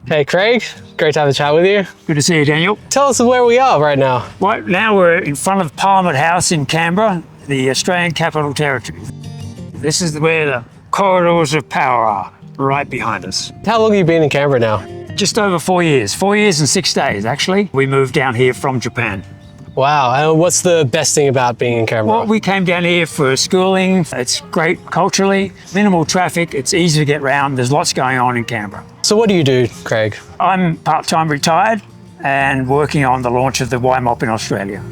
Hey Craig, great to have a chat with you. Good to see you, Daniel. Tell us where we are right now. Right now we're in front of Parliament House in Canberra, the Australian Capital Territory. This is where the corridors of power are, right behind us. How long have you been in Canberra now? Just over 4 years. 4 years and 6 days, actually. We moved down here from Japan. Wow, and what's the best thing about being in Canberra? Well, we came down here for schooling. It's great culturally, minimal traffic, it's easy to get around. There's lots going on in Canberra. So what do you do, Craig? I'm part-time retired and working on the launch of the YMOP in Australia.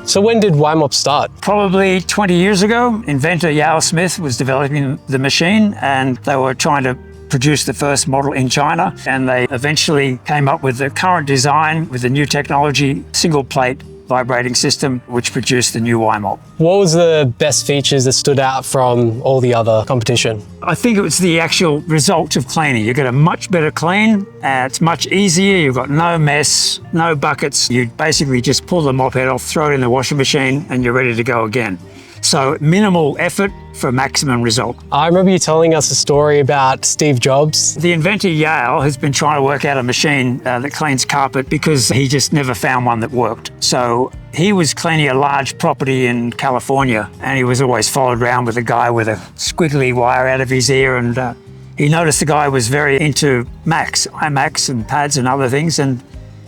So when did YMOP start? Probably 20 years ago, inventor Yale Smith was developing the machine and they were trying to produce the first model in China, and they eventually came up with the current design with the new technology, single plate vibrating system, which produced the new YMOP. What was the best features that stood out from all the other competition? I think it was the actual result of cleaning. You get a much better clean, it's much easier, you've got no mess, no buckets. You basically just pull the mop head off, throw it in the washing machine, and you're ready to go again. So minimal effort for maximum result. I remember you telling us a story about Steve Jobs. The inventor Yale has been trying to work out a machine that cleans carpet because he just never found one that worked. So he was cleaning a large property in California and he was always followed around with a guy with a squiggly wire out of his ear, and he noticed the guy was very into Macs, iMacs and pads and other things, and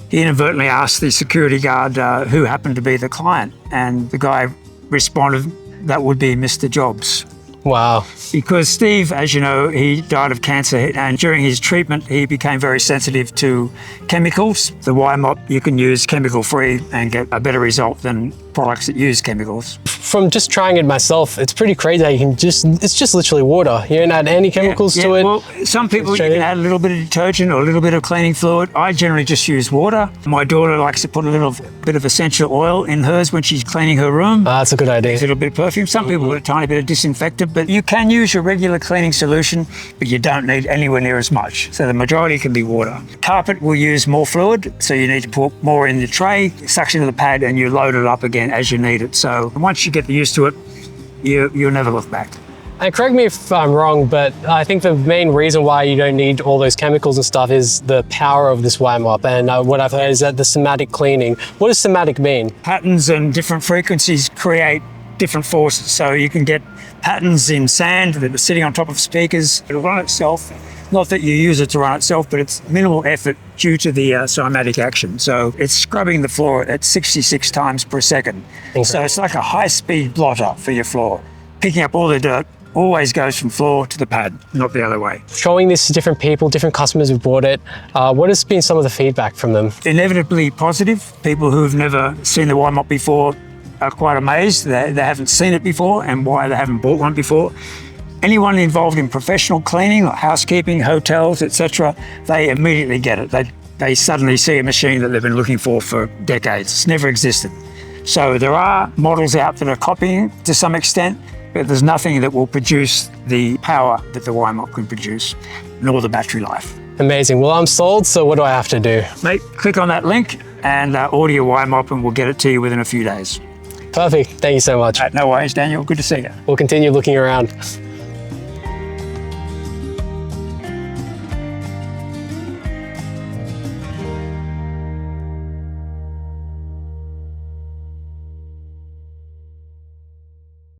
he inadvertently asked the security guard who happened to be the client, and the guy responded, "That would be Mr. Jobs." Wow. Because Steve, as you know, he died of cancer, and during his treatment, he became very sensitive to chemicals. The YMOP, you can use chemical-free and get a better result than products that use chemicals. From just trying it myself, it's pretty crazy how it's just literally water. You don't add any chemicals to it. Well, some people, you can add a little bit of detergent or a little bit of cleaning fluid. I generally just use water. My daughter likes to put a little bit of essential oil in hers when she's cleaning her room. That's a good idea. A little bit of perfume. Some people put a tiny bit of disinfectant, but you can use your regular cleaning solution, but you don't need anywhere near as much. So the majority can be water. Carpet will use more fluid, so you need to put more in the tray, suction to the pad, and you load it up again as you need it. So once you get used to it, you'll never look back. And correct me if I'm wrong, but I think the main reason why you don't need all those chemicals and stuff is the power of this YMOP. And what I've heard is that the somatic cleaning. What does somatic mean? Patterns and different frequencies create different forces. So you can get patterns in sand that are sitting on top of speakers. It'll run itself. Not that you use it to run itself, but it's minimal effort due to the somatic action. So it's scrubbing the floor at 66 times per second. Incredible. So it's like a high-speed blotter for your floor. Picking up all the dirt always goes from floor to the pad, not the other way. Showing this to different people, different customers who've bought it, what has been some of the feedback from them? Inevitably positive. People who've never seen the YMOP before are quite amazed. They haven't seen it before and why they haven't bought one before. Anyone involved in professional cleaning or housekeeping, hotels, etc., they immediately get it. They suddenly see a machine that they've been looking for decades. It's never existed. So there are models out that are copying to some extent, but there's nothing that will produce the power that the YMOP can produce, nor the battery life. Amazing. Well, I'm sold, so what do I have to do? Mate, click on that link and order your YMOP and we'll get it to you within a few days. Perfect. Thank you so much. No worries, Daniel. Good to see you. We'll continue looking around.